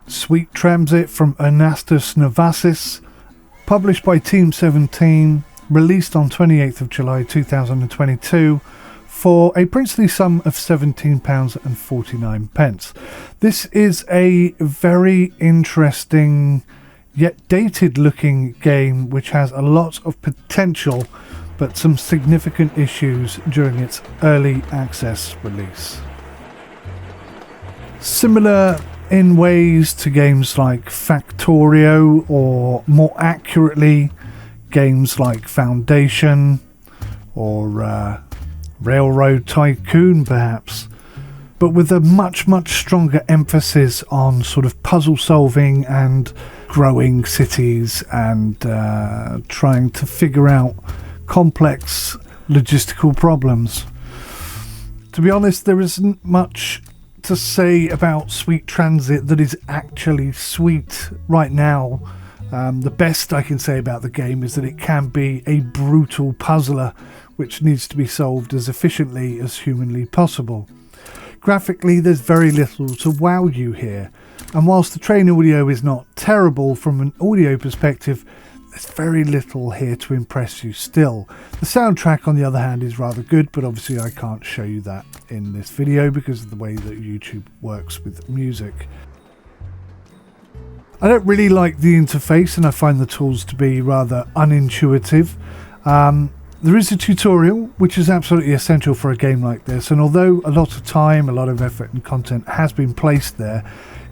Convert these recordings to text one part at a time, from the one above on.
𝗦𝘂𝗯𝘀𝗂𝗯𝘲 from 𝗦𝘁𝗲𝗬𝗂𝗍𝑐𝑒 𝗬𝑚𝑒𝑐𝑒, published by Team 17, released on 28th of July 2022 for a princely sum of £17.49. This is a very interesting yet dated looking game which has a lot of potential but some significant issues during its early access release. Similar in ways to games like Factorio, or more accurately games like Foundation or Railroad Tycoon perhaps, but with a much stronger emphasis on sort of puzzle solving and growing cities and trying to figure out complex logistical problems. To be honest, there isn't much to say about 𝗦𝘂𝗯𝘀𝗂𝗯𝘲 that is actually sweet right now. The best I can say about the game is that it can be a brutal puzzler which needs to be solved as efficiently as humanly possible. Graphically, there's very little to wow you here, and whilst the train audio is not terrible from an audio perspective, there's very little here to impress you still. The soundtrack, on the other hand, is rather good, but obviously I can't show you that in this video because of the way that YouTube works with music. I don't really like the interface, and I find the tools to be rather unintuitive. There is a tutorial, which is absolutely essential for a game like this, and although a lot of time, a lot of effort and content has been placed there,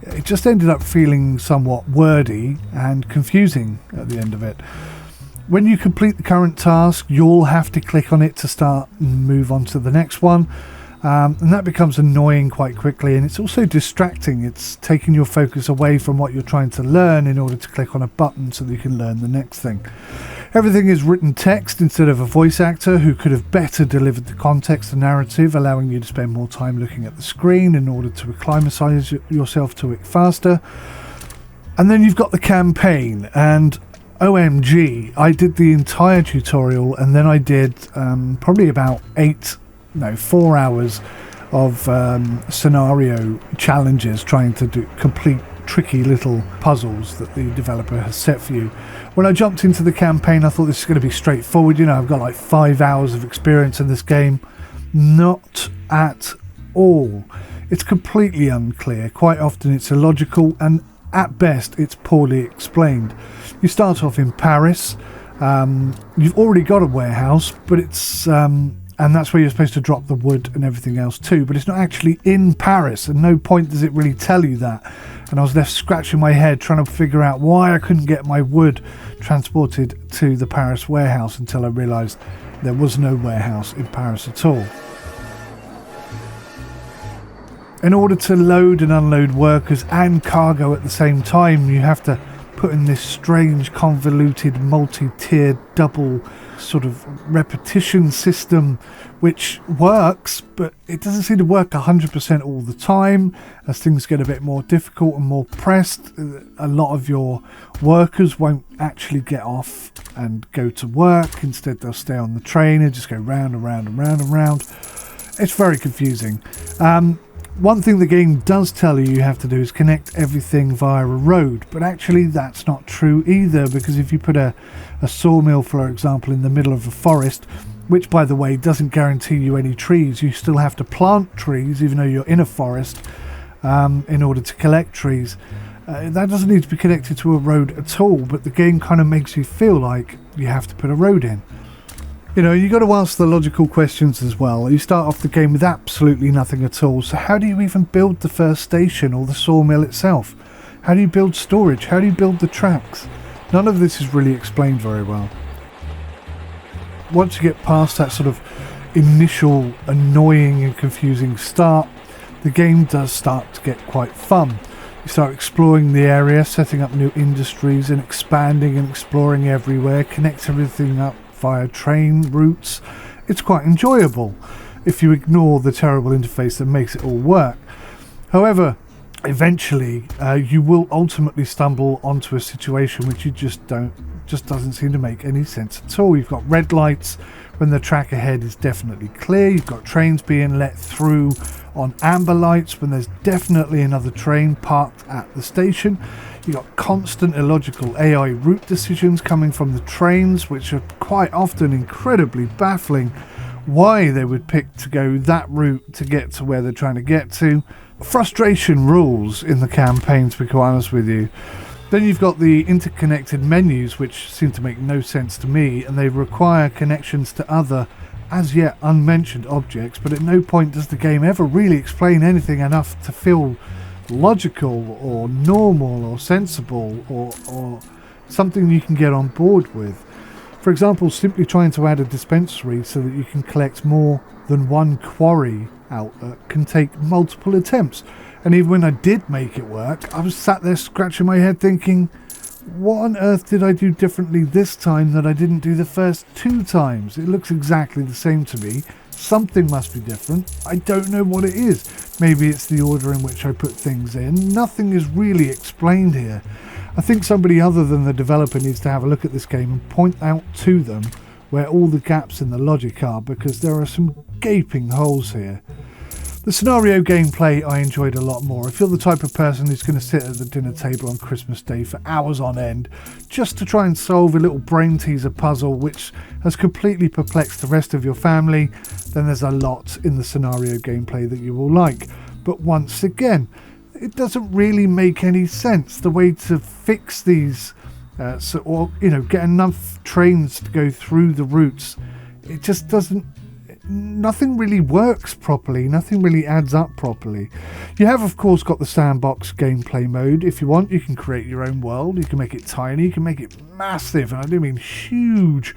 it just ended up feeling somewhat wordy and confusing at the end of it. When you complete the current task, you'll have to click on it to start and move on to the next one, and that becomes annoying quite quickly, and it's also distracting. It's taking your focus away from what you're trying to learn in order to click on a button so that you can learn the next thing. Everything is written text instead of a voice actor who could have better delivered the context and narrative, allowing you to spend more time looking at the screen in order to acclimatise yourself to it faster. And then you've got the campaign, and OMG, I did the entire tutorial, and then I did probably about 4 hours of scenario challenges trying to do complete tricky little puzzles that the developer has set for you. When I jumped into the campaign, I thought this is going to be straightforward. You know, I've got like 5 hours of experience in this game. Not at all. It's completely unclear. Quite often it's illogical, and at best it's poorly explained. You start off in Paris. You've already got a warehouse, but it's and that's where you're supposed to drop the wood and everything else too, but it's not actually in Paris, and no point does it really tell you that. And I was left scratching my head trying to figure out why I couldn't get my wood transported to the Paris warehouse until I realised there was no warehouse in Paris at all. In order to load and unload workers and cargo at the same time, you have to put in this strange convoluted multi-tiered double sort of repetition system which works, but it doesn't seem to work 100% all the time. As things get a bit more difficult and more pressed, a lot of your workers won't actually get off and go to work. Instead they'll stay on the train and just go round and round and round and round. It's very confusing. One thing the game does tell you have to do is connect everything via a road, but actually that's not true either, because if you put a sawmill, for example, in the middle of a forest, which by the way doesn't guarantee you any trees, you still have to plant trees even though you're in a forest in order to collect trees. That doesn't need to be connected to a road at all, but the game kind of makes you feel like you have to put a road in. You know, you got to ask the logical questions as well. You start off the game with absolutely nothing at all, so how do you even build the first station or the sawmill itself? How do you build storage? How do you build the tracks? None of this is really explained very well. Once you get past that sort of initial annoying and confusing start, the game does start to get quite fun. You start exploring the area, setting up new industries and expanding and exploring everywhere, connect everything up via train routes. It's quite enjoyable if you ignore the terrible interface that makes it all work. However, eventually you will ultimately stumble onto a situation which you just doesn't seem to make any sense at all. You've got red lights when the track ahead is definitely clear. You've got trains being let through on amber lights when there's definitely another train parked at the station. You've got constant illogical AI route decisions coming from the trains, which are quite often incredibly baffling. Why they would pick to go that route to get to where they're trying to get to. Frustration rules in the campaign, to be quite honest with you. Then you've got the interconnected menus, which seem to make no sense to me, and they require connections to other as yet unmentioned objects, but at no point does the game ever really explain anything enough to feel logical or normal or sensible or something you can get on board with. For example, simply trying to add a dispensary so that you can collect more than one quarry outlet can take multiple attempts. And even when I did make it work, I was sat there scratching my head thinking, what on earth did I do differently this time that I didn't do the first 2 times? It looks exactly the same to me. Something must be different. I don't know what it is. Maybe it's the order in which I put things in. Nothing is really explained here. I think somebody other than the developer needs to have a look at this game and point out to them where all the gaps in the logic are, because there are some gaping holes here. The scenario gameplay I enjoyed a lot more. I feel the type of person who's going to sit at the dinner table on Christmas Day for hours on end just to try and solve a little brain teaser puzzle which has completely perplexed the rest of your family. Then there's a lot in the scenario gameplay that you will like. But once again, it doesn't really make any sense. The way to fix these, get enough trains to go through the routes, it just doesn't. Nothing really works properly. Nothing really adds up properly. You have, of course, got the sandbox gameplay mode. If you want, you can create your own world. You can make it tiny. You can make it massive, and I do mean huge.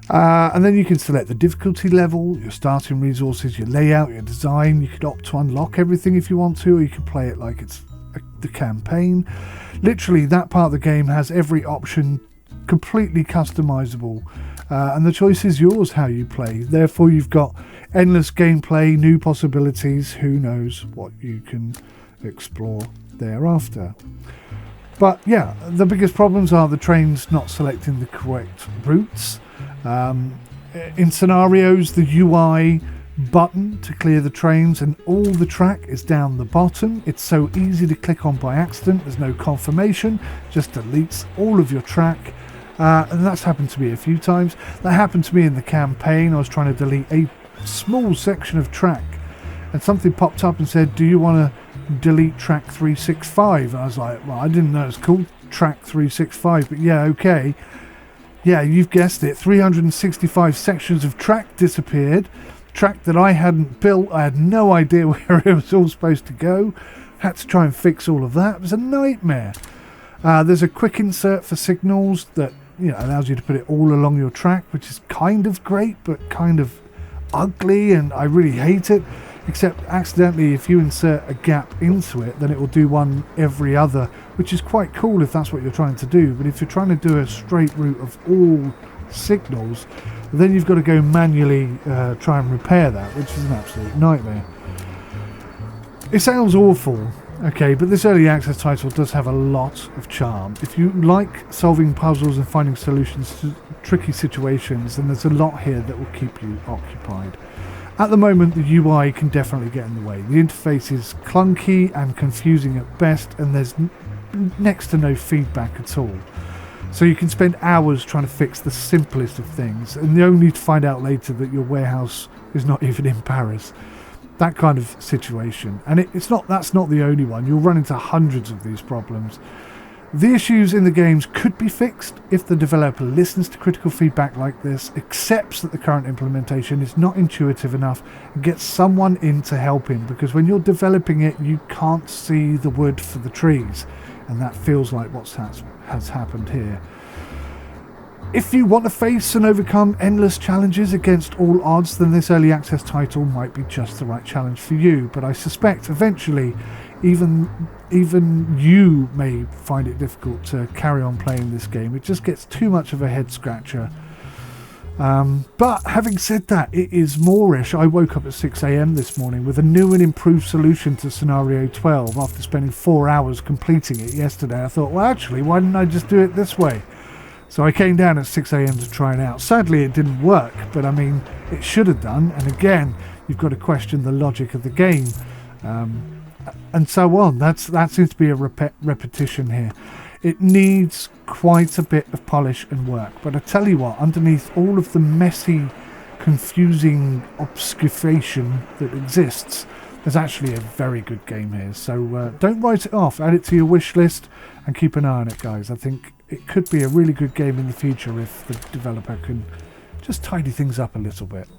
And then you can select the difficulty level, your starting resources, your layout, your design. You could opt to unlock everything if you want to, or you can play it like it's the campaign. Literally, that part of the game has every option completely customizable. And the choice is yours how you play. Therefore, you've got endless gameplay, new possibilities. Who knows what you can explore thereafter. But yeah, the biggest problems are the trains not selecting the correct routes. In scenarios, the UI button to clear the trains and all the track is down the bottom. It's so easy to click on by accident. There's no confirmation. Just deletes all of your track. And that's happened to me a few times. That happened to me in the campaign. I was trying to delete a small section of track and something popped up and said, do you want to delete track 365? And I was like, well, I didn't know it was called track 365, but yeah, okay. Yeah, you've guessed it. 365 sections of track disappeared. Track that I hadn't built. I had no idea where it was all supposed to go. Had to try and fix all of that. It was a nightmare. There's a quick insert for signals that allows you to put it all along your track, which is kind of great but kind of ugly, and I really hate it. Except accidentally, if you insert a gap into it, then it will do one every other, which is quite cool if that's what you're trying to do. But if you're trying to do a straight route of all signals, then you've got to go manually try and repair that, which is an absolute nightmare. It sounds awful, okay, but this early access title does have a lot of charm. If you like solving puzzles and finding solutions to tricky situations, then there's a lot here that will keep you occupied. At the moment, the UI can definitely get in the way. The interface is clunky and confusing at best, and there's next to no feedback at all. So you can spend hours trying to fix the simplest of things, and you only to find out later that your warehouse is not even in Paris. That kind of situation. And that's not the only one. You'll run into hundreds of these problems. The issues in the games could be fixed if the developer listens to critical feedback like this, accepts that the current implementation is not intuitive enough, and gets someone in to help him, because when you're developing it, you can't see the wood for the trees, and that feels like what has happened here. If you want to face and overcome endless challenges against all odds, then this early access title might be just the right challenge for you, but I suspect eventually even you may find it difficult to carry on playing this game. It just gets too much of a head scratcher. But having said that, it is moreish. I woke up at 6 a.m. this morning with a new and improved solution to scenario 12 after spending 4 hours completing it yesterday. I thought, well, actually, why didn't I just do it this way? So I came down at 6 a.m. to try it out. Sadly, it didn't work, but I mean, it should have done. And again, you've got to question the logic of the game, and so on. That seems to be a repetition here. It needs quite a bit of polish and work. But I tell you what, underneath all of the messy, confusing obfuscation that exists, there's actually a very good game here. So don't write it off. Add it to your wish list and keep an eye on it, guys. I think it could be a really good game in the future if the developer can just tidy things up a little bit.